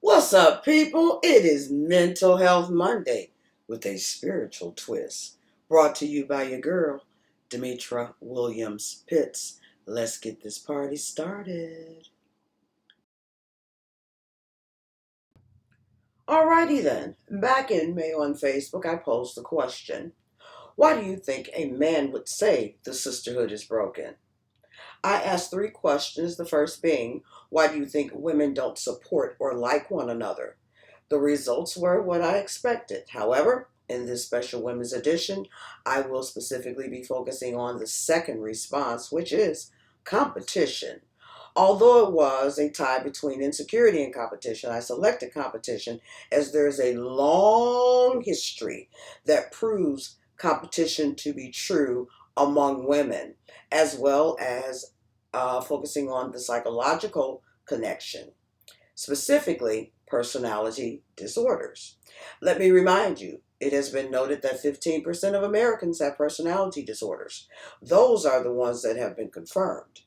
What's up, people? It is Mental Health Monday with a spiritual twist. Brought to you by your girl, Demetra Williams Pitts. Let's get this party started. Alrighty then. Back in May on Facebook, I posed the question: why do you think a man would say the sisterhood is broken? I asked three questions, the first being, why do you think women don't support or like one another? The results were what I expected. However, in this special women's edition, I will specifically be focusing on the second response, which is competition. Although it was a tie between insecurity and competition, I selected competition as there is a long history that proves competition to be true among women, as well as focusing on the psychological connection, specifically personality disorders. Let me remind you, it has been noted that 15% of Americans have personality disorders. Those are the ones that have been confirmed.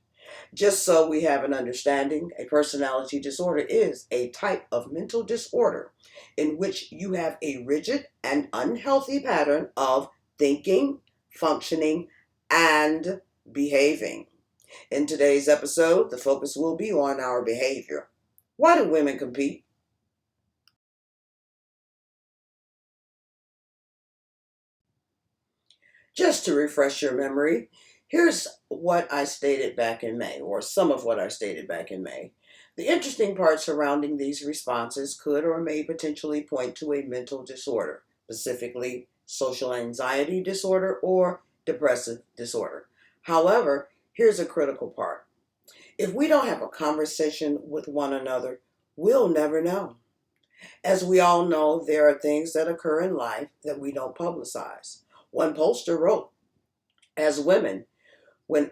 Just so we have an understanding, a personality disorder is a type of mental disorder in which you have a rigid and unhealthy pattern of thinking, functioning, and behaving. In today's episode, the focus will be on our behavior. Why do women compete? Just to refresh your memory, here's what I stated back in May, or some of what I stated back in May. The interesting part surrounding these responses could or may potentially point to a mental disorder, specifically social anxiety disorder or depressive disorder. However, here's a critical part. If we don't have a conversation with one another, we'll never know. As we all know, there are things that occur in life that we don't publicize. One poster wrote, as women, when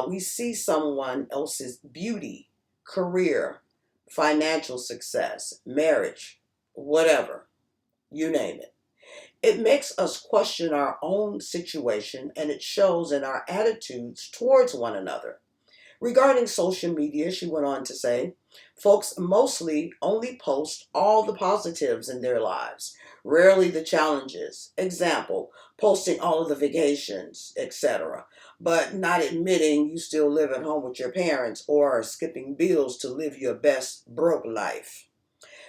we see someone else's beauty, career, financial success, marriage, whatever, you name it, it makes us question our own situation and it shows in our attitudes towards one another. Regarding social media, she went on to say, folks mostly only post all the positives in their lives, rarely the challenges. Example, posting all of the vacations, etc., but not admitting you still live at home with your parents or skipping bills to live your best broke life.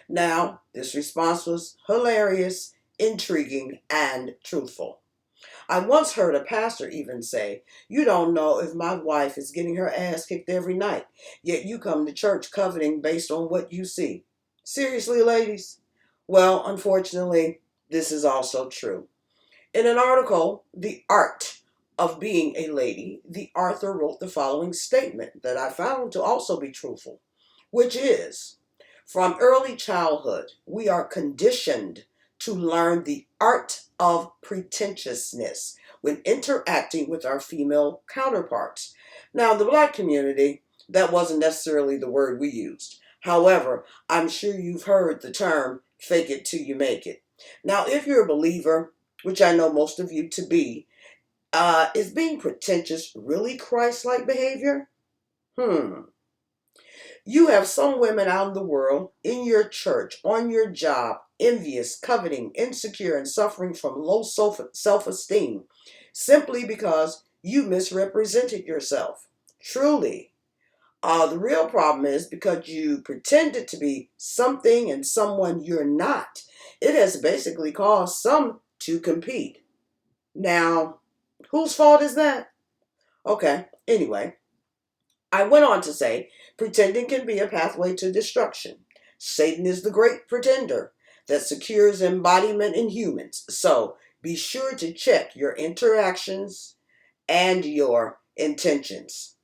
Now, this response was hilarious, intriguing, and truthful. I once heard a pastor even say, you don't know if my wife is getting her ass kicked every night, yet you come to church coveting based on what you see. Seriously, ladies? Well, unfortunately, this is also true. In an article, The Art of Being a Lady, the author wrote the following statement that I found to also be truthful, which is, from early childhood, we are conditioned to learn the art of pretentiousness when interacting with our female counterparts. Now, in the black community, that wasn't necessarily the word we used. However, I'm sure you've heard the term fake it till you make it. Now, if you're a believer, which I know most of you to be, is being pretentious really Christ-like behavior? You have some women out in the world, in your church, on your job, envious, coveting, insecure, and suffering from low self-esteem simply because you misrepresented yourself. Truly. The real problem is because you pretended to be something and someone you're not. It has basically caused some to compete. Now, whose fault is that? Okay, anyway. I went on to say, pretending can be a pathway to destruction. Satan is the great pretender that secures embodiment in humans. So be sure to check your interactions and your intentions.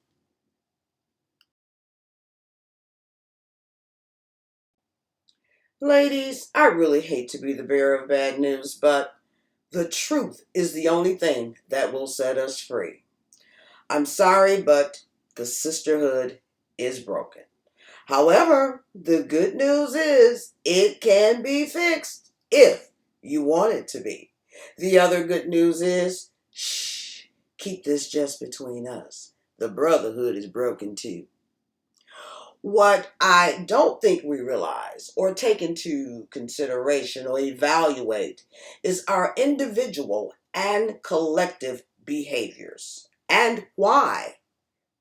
Ladies, I really hate to be the bearer of bad news, but the truth is the only thing that will set us free. I'm sorry, but the sisterhood is broken. However, the good news is it can be fixed if you want it to be. The other good news is, shh, keep this just between us. The brotherhood is broken too. What I don't think we realize or take into consideration or evaluate is our individual and collective behaviors and why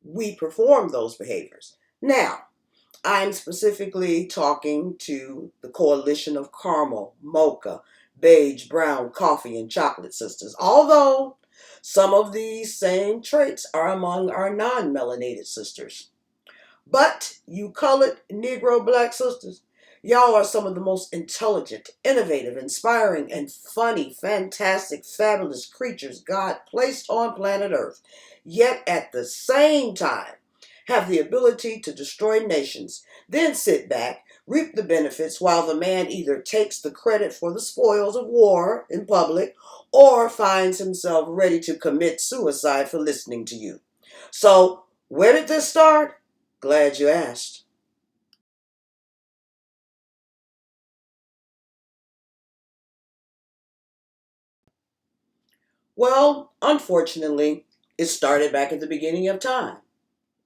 we perform those behaviors. Now, I'm specifically talking to the coalition of caramel, mocha, beige, brown, coffee, and chocolate sisters. Although some of these same traits are among our non melanated sisters. But you colored Negro black sisters, y'all are some of the most intelligent, innovative, inspiring, and funny, fantastic, fabulous creatures God placed on planet Earth. Yet at the same time, have the ability to destroy nations, then sit back, reap the benefits while the man either takes the credit for the spoils of war in public or finds himself ready to commit suicide for listening to you. So, where did this start? Glad you asked. Well, unfortunately, it started back at the beginning of time.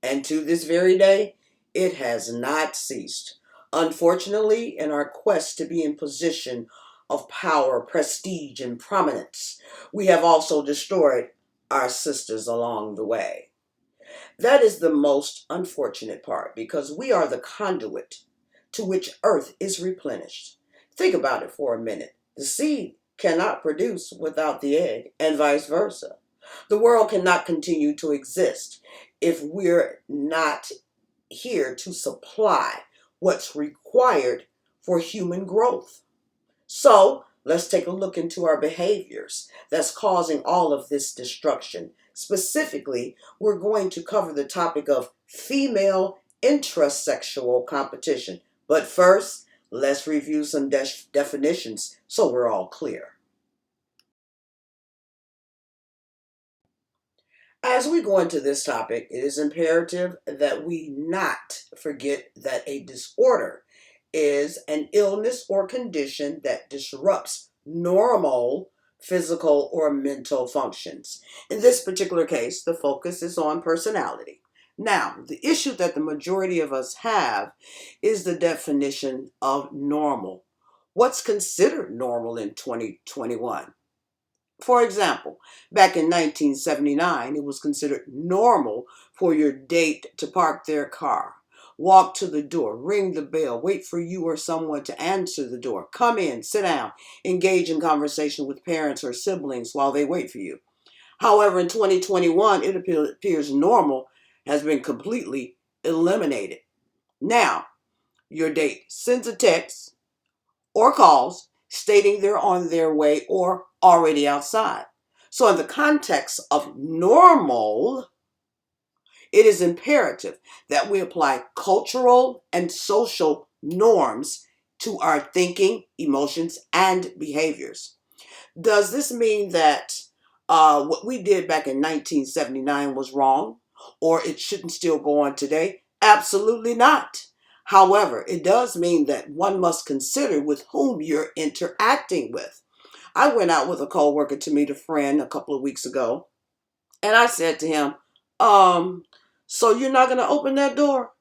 And to this very day, it has not ceased. Unfortunately, in our quest to be in position of power, prestige, and prominence, we have also destroyed our sisters along the way. That is the most unfortunate part because we are the conduit to which earth is replenished. Think about it for a minute. The seed cannot produce without the egg, and vice versa. The world cannot continue to exist if we're not here to supply what's required for human growth. So let's take a look into our behaviors that's causing all of this destruction. Specifically, we're going to cover the topic of female intrasexual competition. But first, let's review some definitions so we're all clear. As we go into this topic, it is imperative that we not forget that a disorder is an illness or condition that disrupts normal physical or mental functions. In this particular case, the focus is on personality. Now, the issue that the majority of us have is the definition of normal. What's considered normal in 2021? For example, back in 1979, it was considered normal for your date to park their car, walk to the door, ring the bell, wait for you or someone to answer the door, come in, sit down, engage in conversation with parents or siblings while they wait for you. However, in 2021, it appears normal has been completely eliminated. Now, your date sends a text or calls stating they're on their way or already outside. So, in the context of normal, it is imperative that we apply cultural and social norms to our thinking, emotions, and behaviors. Does this mean that what we did back in 1979 was wrong or it shouldn't still go on today? Absolutely not. However, it does mean that one must consider with whom you're interacting with. I went out with a coworker to meet a friend a couple of weeks ago, and I said to him, so you're not going to open that door?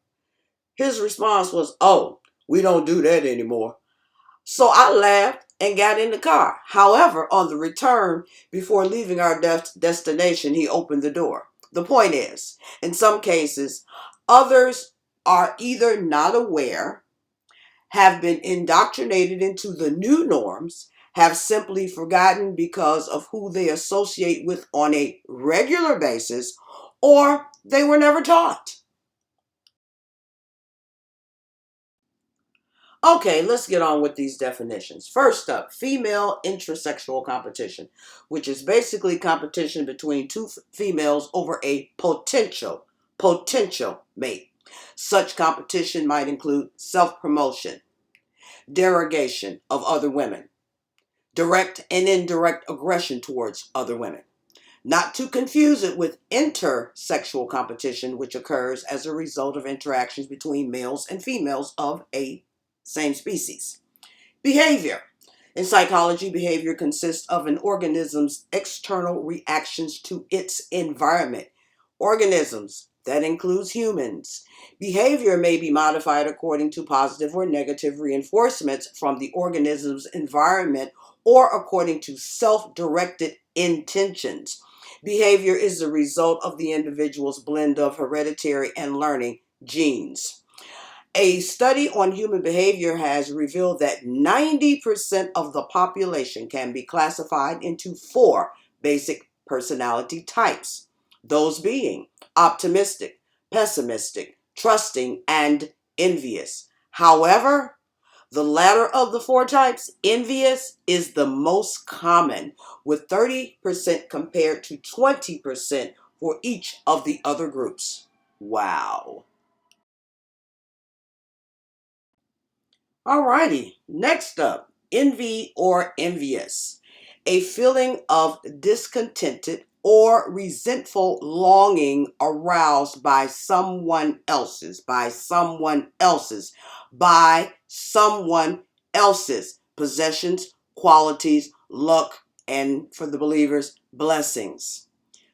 His response was, oh, we don't do that anymore. So I laughed and got in the car. However, on the return, before leaving our destination, he opened the door. The point is, in some cases, others are either not aware, have been indoctrinated into the new norms, have simply forgotten because of who they associate with on a regular basis, or they were never taught. Okay, let's get on with these definitions. First up, female intrasexual competition, which is basically competition between two females over a potential mate. Such competition might include self-promotion, derogation of other women, direct and indirect aggression towards other women. Not to confuse it with intersexual competition, which occurs as a result of interactions between males and females of a same species. Behavior. In psychology, behavior consists of an organism's external reactions to its environment. Organisms That includes humans. Behavior may be modified according to positive or negative reinforcements from the organism's environment or according to self-directed intentions. Behavior is the result of the individual's blend of hereditary and learning genes. A study on human behavior has revealed that 90% of the population can be classified into four basic personality types. Those being optimistic, pessimistic, trusting, and envious. However, the latter of the four types, envious, is the most common, with 30% compared to 20% for each of the other groups. Wow. Alrighty, next up, envy or envious. A feeling of discontented or resentful longing aroused by someone else's possessions, qualities, luck, and for the believers, blessings.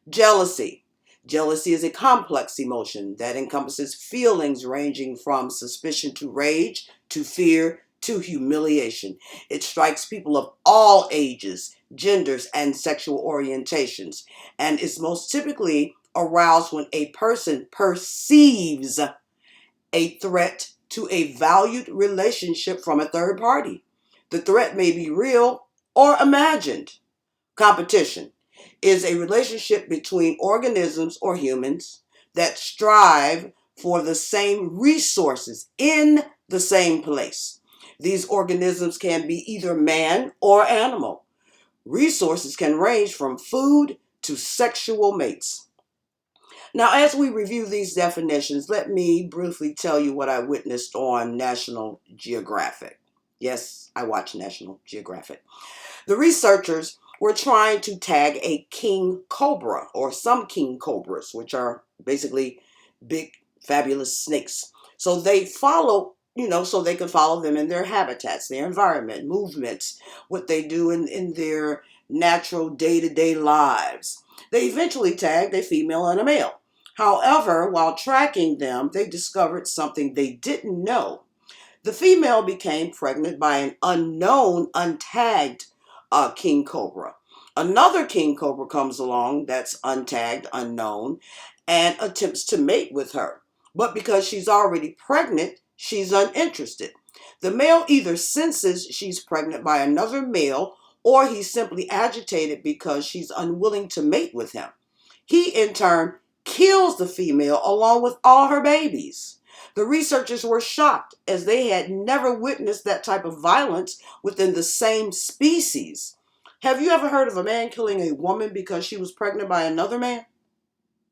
Jealousy. Jealousy is a complex emotion that encompasses feelings ranging from suspicion to rage, to fear, to humiliation. It strikes people of all ages, genders, and sexual orientations, and is most typically aroused when a person perceives a threat to a valued relationship from a third party. The threat may be real or imagined. Competition is a relationship between organisms or humans that strive for the same resources in the same place. These organisms can be either man or animal. Resources can range from food to sexual mates. Now, as we review these definitions, let me briefly tell you what I witnessed on National Geographic. Yes, I watch National Geographic. The researchers were trying to tag a king cobra, or some king cobras, which are basically big, fabulous snakes. So they follow, so they can follow them in their habitats, their environment, movements, what they do in their natural day-to-day lives. They eventually tagged a female and a male. However, while tracking them, they discovered something they didn't know. The female became pregnant by an unknown, untagged king cobra. Another king cobra comes along that's untagged, unknown, and attempts to mate with her. But because she's already pregnant, she's uninterested. The male either senses she's pregnant by another male, or he's simply agitated because she's unwilling to mate with him. He, in turn, kills the female along with all her babies. The researchers were shocked as they had never witnessed that type of violence within the same species. Have you ever heard of a man killing a woman because she was pregnant by another man?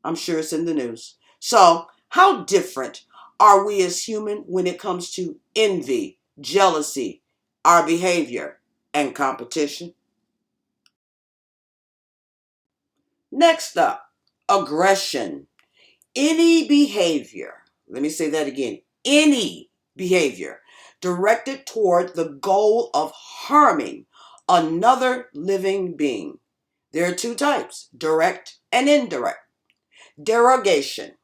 I'm sure it's in the news. So, how different are we as human when it comes to envy, jealousy, our behavior, and competition? Next up, aggression. Any behavior, let me say that again, any behavior directed toward the goal of harming another living being. There are two types, direct and indirect. Derogation,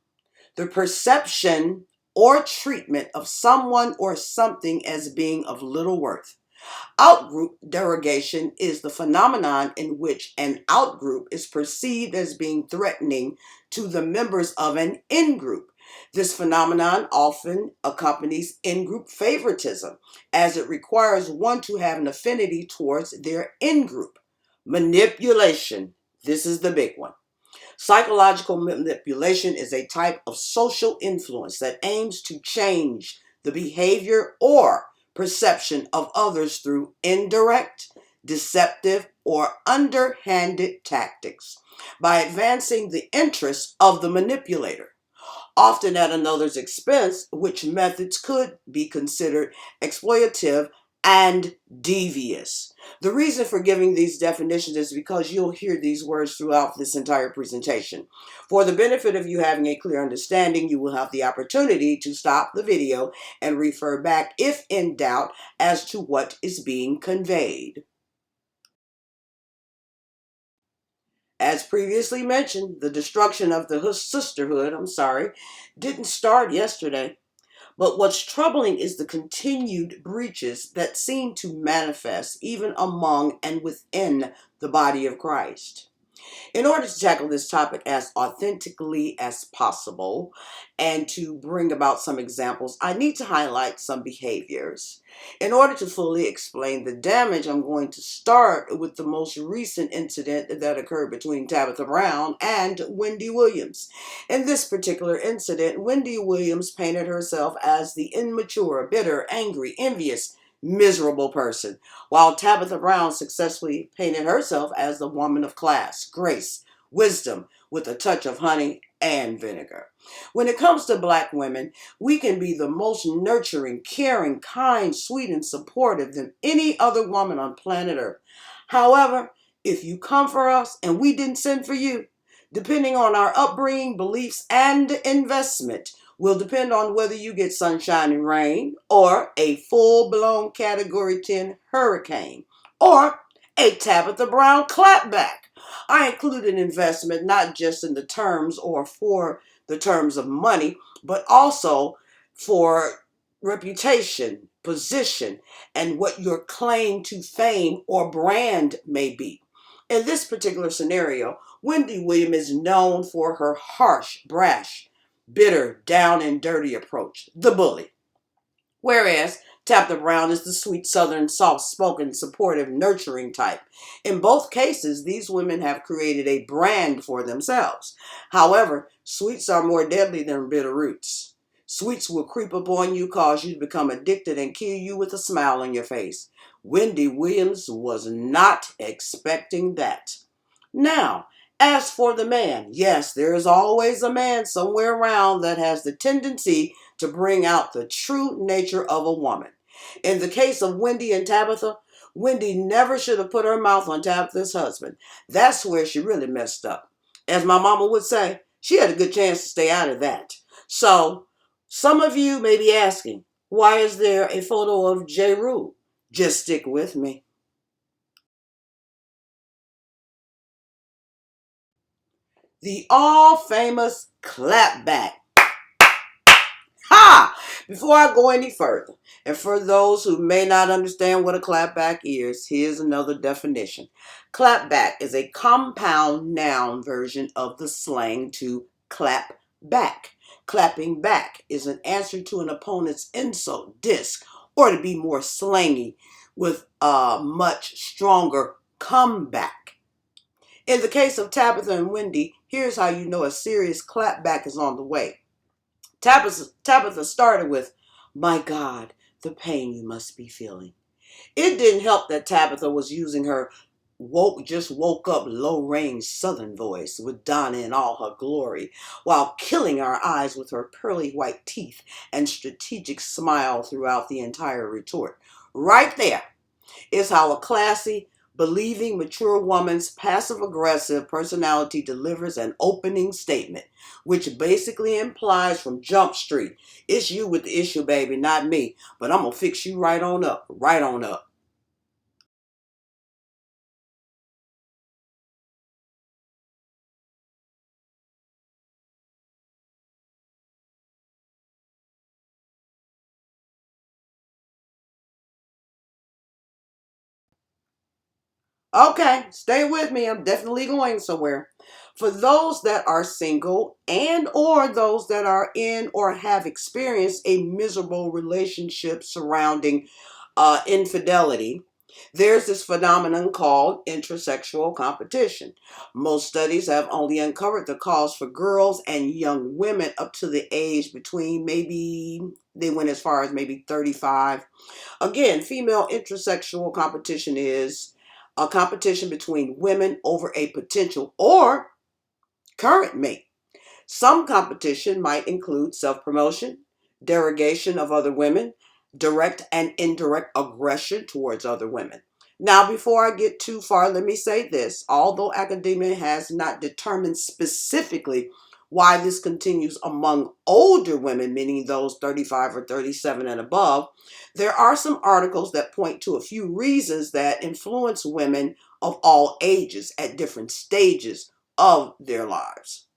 the perception or treatment of someone or something as being of little worth. Outgroup derogation is the phenomenon in which an outgroup is perceived as being threatening to the members of an in-group. This phenomenon often accompanies in-group favoritism, as it requires one to have an affinity towards their in-group. Manipulation. This is the big one. Psychological manipulation is a type of social influence that aims to change the behavior or perception of others through indirect, deceptive, or underhanded tactics by advancing the interests of the manipulator, often at another's expense, which methods could be considered exploitative and devious. The reason for giving these definitions is because you'll hear these words throughout this entire presentation. For the benefit of you having a clear understanding, you will have the opportunity to stop the video and refer back if in doubt as to what is being conveyed. As previously mentioned, the destruction of the sisterhood, didn't start yesterday. But what's troubling is the continued breaches that seem to manifest even among and within the body of Christ. In order to tackle this topic as authentically as possible and to bring about some examples, I need to highlight some behaviors. In order to fully explain the damage, I'm going to start with the most recent incident that occurred between Tabitha Brown and Wendy Williams. In this particular incident, Wendy Williams painted herself as the immature, bitter, angry, envious, miserable person, while Tabitha Brown successfully painted herself as the woman of class, grace, wisdom, with a touch of honey and vinegar. When it comes to Black women, we can be the most nurturing, caring, kind, sweet, and supportive than any other woman on planet Earth. However, if you come for us and we didn't send for you, depending on our upbringing, beliefs, and investment, will depend on whether you get sunshine and rain, or a full-blown Category 10 hurricane, or a Tabitha Brown clapback. I include an investment not just in the terms or for the terms of money, but also for reputation, position, and what your claim to fame or brand may be. In this particular scenario, Wendy Williams is known for her harsh, brash, bitter, down and dirty approach, the bully. Whereas Tabitha Brown is the sweet, southern, soft-spoken, supportive, nurturing type. In both cases, these women have created a brand for themselves. However, sweets are more deadly than bitter roots. Sweets will creep up on you, cause you to become addicted, and kill you with a smile on your face. Wendy Williams was not expecting that. Now, as for the man, yes, there is always a man somewhere around that has the tendency to bring out the true nature of a woman. In the case of Wendy and Tabitha, Wendy never should have put her mouth on Tabitha's husband. That's where she really messed up. As my mama would say, she had a good chance to stay out of that. So, some of you may be asking, why is there a photo of J. Rule? Just stick with me. The all-famous clapback. Ha! Before I go any further, and for those who may not understand what a clapback is, here's another definition. Clapback is a compound noun version of the slang to clap back. Clapping back is an answer to an opponent's insult, diss, or to be more slangy, with a much stronger comeback. In the case of Tabitha and Wendy, here's how you know a serious clapback is on the way. Tabitha started with, "My God, the pain you must be feeling." It didn't help that Tabitha was using her woke up low range southern voice with Donna in all her glory, while killing our eyes with her pearly white teeth and strategic smile throughout the entire retort. Right there is how a classy, believing, mature woman's passive-aggressive personality delivers an opening statement, which basically implies from Jump Street, it's you with the issue, baby, not me, but I'm going to fix you right on up, right on up. Okay, stay with me. I'm definitely going somewhere. For those that are single and or those that are in or have experienced a miserable relationship surrounding infidelity, there's this phenomenon called intrasexual competition. Most studies have only uncovered the cause for girls and young women up to the age between maybe, they went as far as maybe 35. Again, female intrasexual competition is a competition between women over a potential or current mate. Some competition might include self-promotion, derogation of other women, direct and indirect aggression towards other women. Now, before I get too far, let me say this. Although academia has not determined specifically why this continues among older women, meaning those 35 or 37 and above, there are some articles that point to a few reasons that influence women of all ages at different stages of their lives.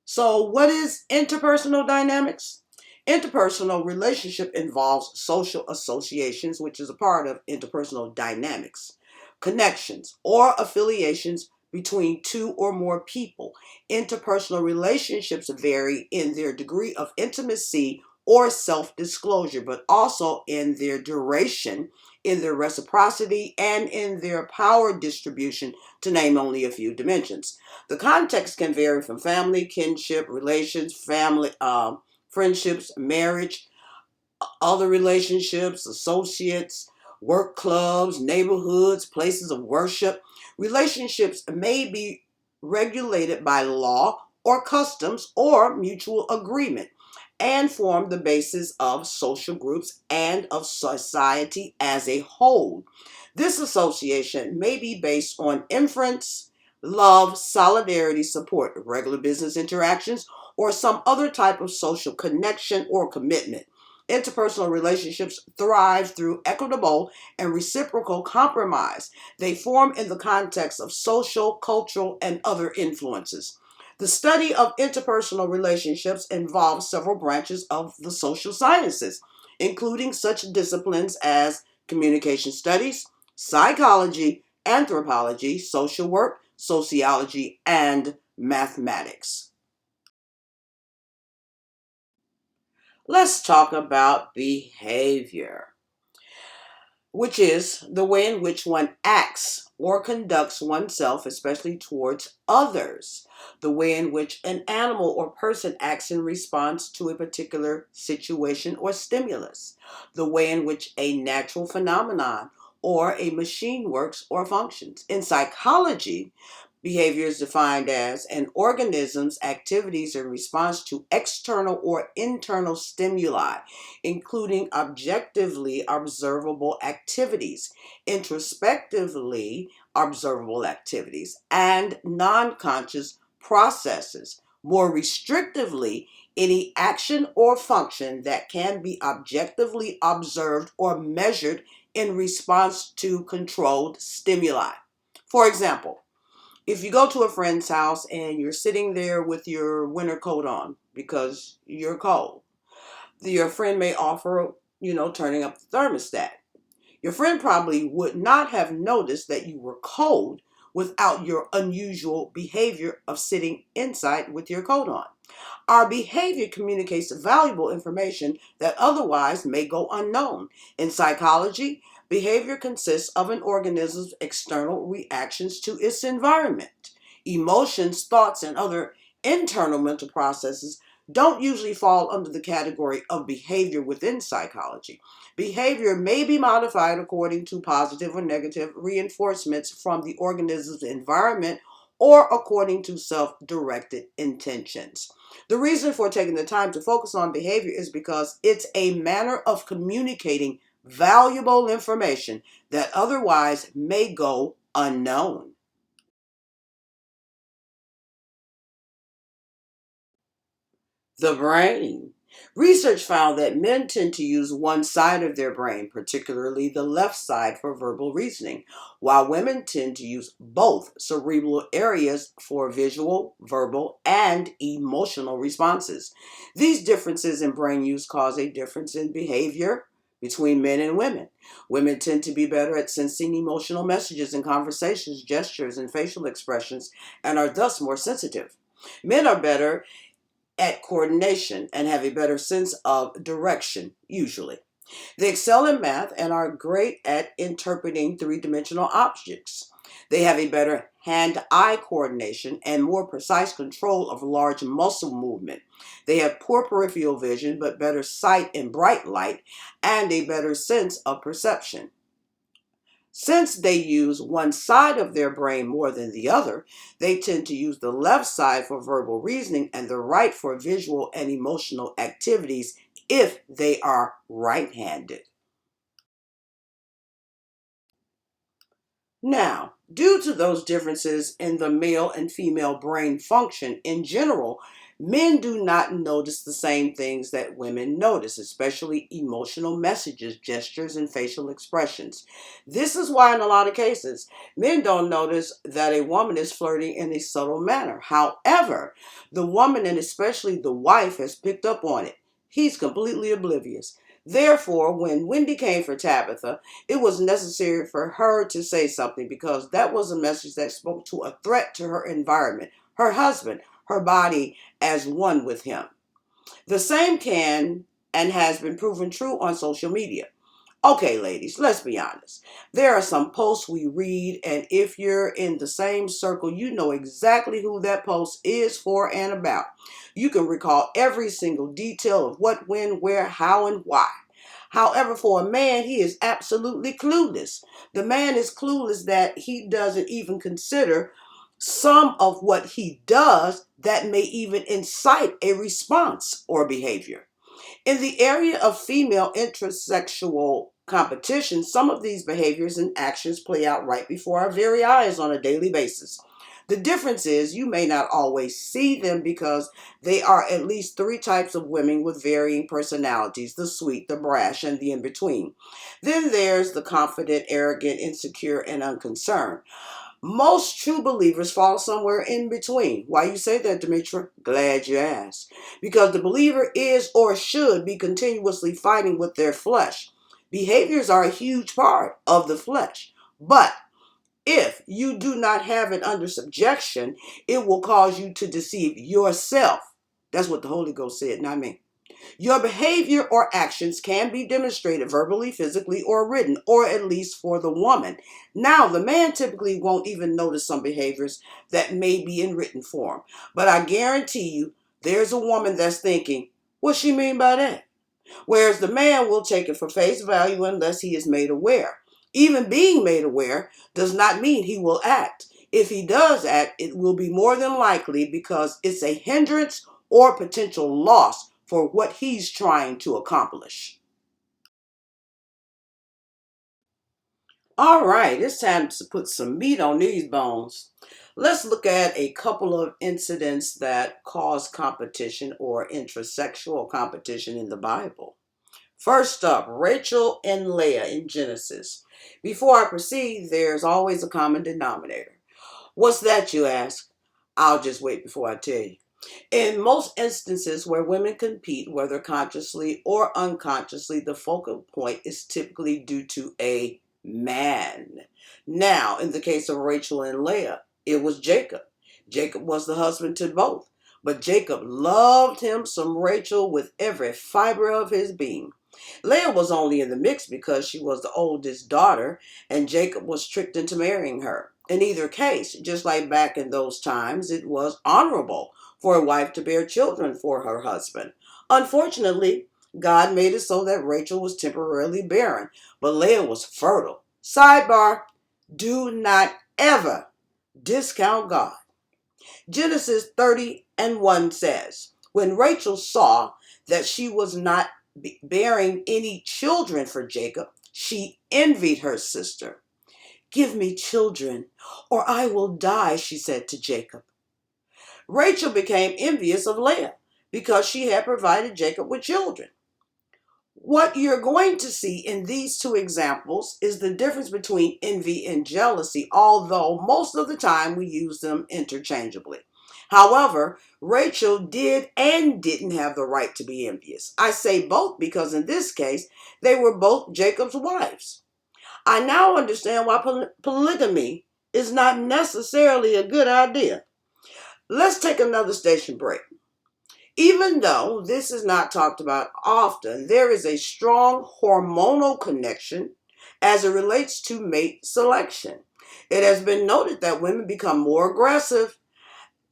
So, what is interpersonal dynamics? Interpersonal relationship involves social associations, which is a part of interpersonal dynamics, connections or affiliations between two or more people. Interpersonal relationships vary in their degree of intimacy or self disclosure, but also in their duration, in their reciprocity, and in their power distribution, to name only a few dimensions. The context can vary from family, kinship, relations, friendships, marriage, other relationships, associates, work clubs, neighborhoods, places of worship. Relationships may be regulated by law or customs or mutual agreement and form the basis of social groups and of society as a whole. This association may be based on inference, love, solidarity, support, regular business interactions, or some other type of social connection or commitment. Interpersonal relationships thrive through equitable and reciprocal compromise. They form in the context of social, cultural, and other influences. The study of interpersonal relationships involves several branches of the social sciences, including such disciplines as communication studies, psychology, anthropology, social work, sociology, and mathematics. Let's talk about behavior, which is the way in which one acts or conducts oneself, especially towards others, the way in which an animal or person acts in response to a particular situation or stimulus, the way in which a natural phenomenon or a machine works or functions. In psychology, behavior is defined as an organism's activities in response to external or internal stimuli, including objectively observable activities, introspectively observable activities, and non conscious processes. More restrictively, any action or function that can be objectively observed or measured in response to controlled stimuli. For example, if you go to a friend's house and you're sitting there with your winter coat on because you're cold, your friend may offer, turning up the thermostat. Your friend probably would not have noticed that you were cold without your unusual behavior of sitting inside with your coat on. Our behavior communicates valuable information that otherwise may go unknown. In psychology, behavior consists of an organism's external reactions to its environment. Emotions, thoughts, and other internal mental processes don't usually fall under the category of behavior within psychology. Behavior may be modified according to positive or negative reinforcements from the organism's environment or according to self directed intentions. The reason for taking the time to focus on behavior is because it's a manner of communicating valuable information that otherwise may go unknown. The brain. Research found that men tend to use one side of their brain, particularly the left side, for verbal reasoning, while women tend to use both cerebral areas for visual, verbal, and emotional responses. These differences in brain use cause a difference in behavior between men and women. Women tend to be better at sensing emotional messages in conversations, gestures, and facial expressions, and are thus more sensitive. Men are better at coordination and have a better sense of direction, usually. They excel in math and are great at interpreting three dimensional objects. They have a better hand-eye coordination, and more precise control of large muscle movement. They have poor peripheral vision, but better sight in bright light and a better sense of perception. Since they use one side of their brain more than the other, they tend to use the left side for verbal reasoning and the right for visual and emotional activities if they are right-handed. Now, due to those differences in the male and female brain function in general, men do not notice the same things that women notice, especially emotional messages, gestures, and facial expressions. This is why, in a lot of cases, men don't notice that a woman is flirting in a subtle manner. However, the woman, and especially the wife, has picked up on it. He's completely oblivious. Therefore, when Wendy came for Tabitha, it was necessary for her to say something because that was a message that spoke to a threat to her environment, her husband, her body as one with him. The same can and has been proven true on social media. Okay, ladies, let's be honest. There are some posts we read, and if you're in the same circle, you know exactly who that post is for and about. You can recall every single detail of what, when, where, how, and why. However, for a man, he is absolutely clueless. The man is clueless that he doesn't even consider some of what he does that may even incite a response or behavior. In the area of female intrasexual competition, some of these behaviors and actions play out right before our very eyes on a daily basis. The difference is you may not always see them because they are at least three types of women with varying personalities: the sweet, the brash, and the in-between. Then there's the confident, arrogant, insecure, and unconcerned. Most true believers fall somewhere in between. Why you say that, Demetra? Glad you asked. Because the believer is or should be continuously fighting with their flesh. Behaviors are a huge part of the flesh. But if you do not have it under subjection, it will cause you to deceive yourself. That's what the Holy Ghost said, not me. Your behavior or actions can be demonstrated verbally, physically, or written, or at least for the woman. Now, the man typically won't even notice some behaviors that may be in written form. But I guarantee you, there's a woman that's thinking, what she mean by that? Whereas the man will take it for face value unless he is made aware. Even being made aware does not mean he will act. If he does act, it will be more than likely because it's a hindrance or potential loss for what he's trying to accomplish. All right, it's time to put some meat on these bones. Let's look at a couple of incidents that cause competition or intrasexual competition in the Bible. First up, Rachel and Leah in Genesis. Before I proceed, there's always a common denominator. What's that, you ask? I'll just wait before I tell you. In most instances where women compete, whether consciously or unconsciously, the focal point is typically due to a man. Now, in the case of Rachel and Leah, it was Jacob. Jacob was the husband to both, but Jacob loved him some Rachel with every fiber of his being. Leah was only in the mix because she was the oldest daughter, and Jacob was tricked into marrying her. In either case, just like back in those times, it was honorable for a wife to bear children for her husband. Unfortunately, God made it so that Rachel was temporarily barren, but Leah was fertile. Sidebar, do not ever discount God. Genesis 30:1 says, when Rachel saw that she was not bearing any children for Jacob, she envied her sister. Give me children, or I will die, she said to Jacob. Rachel became envious of Leah because she had provided Jacob with children. What you're going to see in these two examples is the difference between envy and jealousy, although most of the time we use them interchangeably. However, Rachel did and didn't have the right to be envious. I say both because in this case, they were both Jacob's wives. I now understand why polygamy is not necessarily a good idea. Let's take another station break. Even though this is not talked about often, there is a strong hormonal connection as it relates to mate selection. It has been noted that women become more aggressive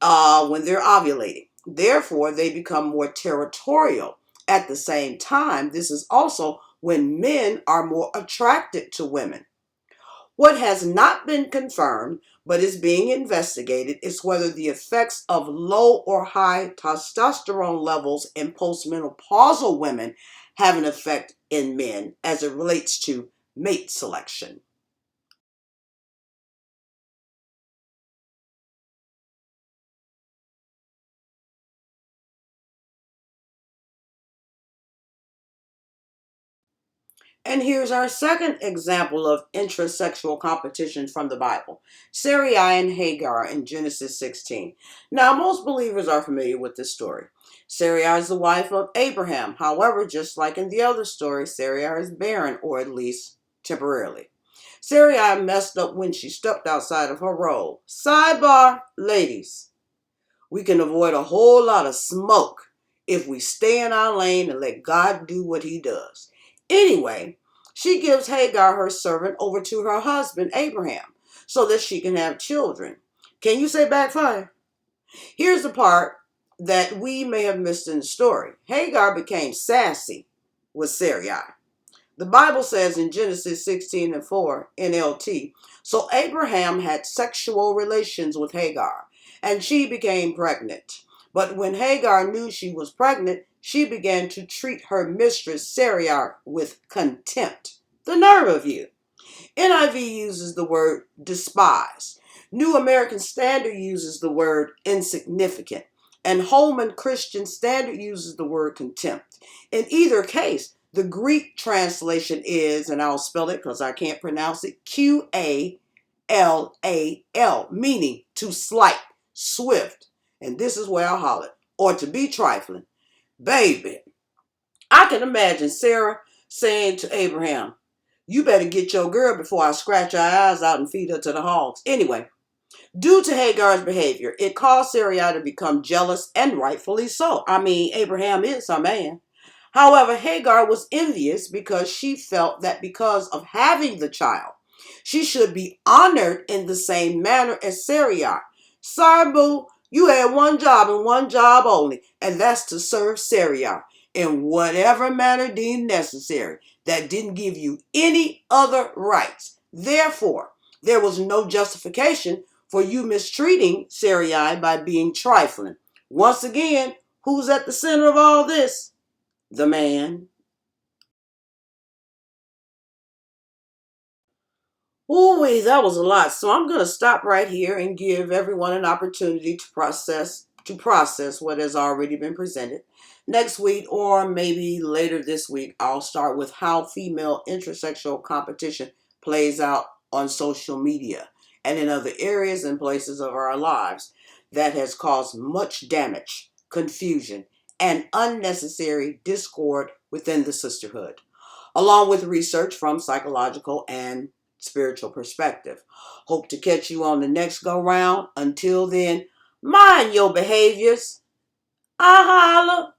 when they're ovulating. Therefore, they become more territorial. At the same time, this is also when men are more attracted to women. What has not been confirmed but is being investigated is whether the effects of low or high testosterone levels in postmenopausal women have an effect in men as it relates to mate selection. And here's our second example of intrasexual competition from the Bible. Sarai and Hagar in Genesis 16. Now, most believers are familiar with this story. Sarai is the wife of Abraham. However, just like in the other story, Sarai is barren, or at least temporarily. Sarai messed up when she stepped outside of her role. Sidebar, ladies. We can avoid a whole lot of smoke if we stay in our lane and let God do what he does. Anyway, she gives Hagar, her servant, over to her husband, Abraham, so that she can have children. Can you say backfire? Here's the part that we may have missed in the story. Hagar became sassy with Sarai. The Bible says in Genesis 16:4 NLT, so Abraham had sexual relations with Hagar, and she became pregnant. But when Hagar knew she was pregnant, she began to treat her mistress Sarai with contempt. The nerve of you! NIV uses the word despise. New American Standard uses the word insignificant. And Holman Christian Standard uses the word contempt. In either case, the Greek translation is, and I'll spell it because I can't pronounce it, Qallal, meaning to slight, swift. And this is where I holler, or to be trifling. Baby, I can imagine Sarah saying to Abraham, you better get your girl before I scratch her eyes out and feed her to the hogs. Anyway, due to Hagar's behavior, it caused Sarai to become jealous, and rightfully so. I mean, Abraham is her man. However, Hagar was envious because she felt that because of having the child, she should be honored in the same manner as Sarai. Sorry, boo, you had one job and one job only, and that's to serve Sarai in whatever manner deemed necessary. That didn't give you any other rights. Therefore, there was no justification for you mistreating Sarai by being trifling. Once again, who's at the center of all this? The man. Ooh, that was a lot. So I'm going to stop right here and give everyone an opportunity to process what has already been presented. Next week, or maybe later this week, I'll start with how female intersexual competition plays out on social media and in other areas and places of our lives that has caused much damage, confusion, and unnecessary discord within the sisterhood, along with research from psychological and spiritual perspective. Hope to catch you on the next go round. Until then, mind your behaviors. I holla.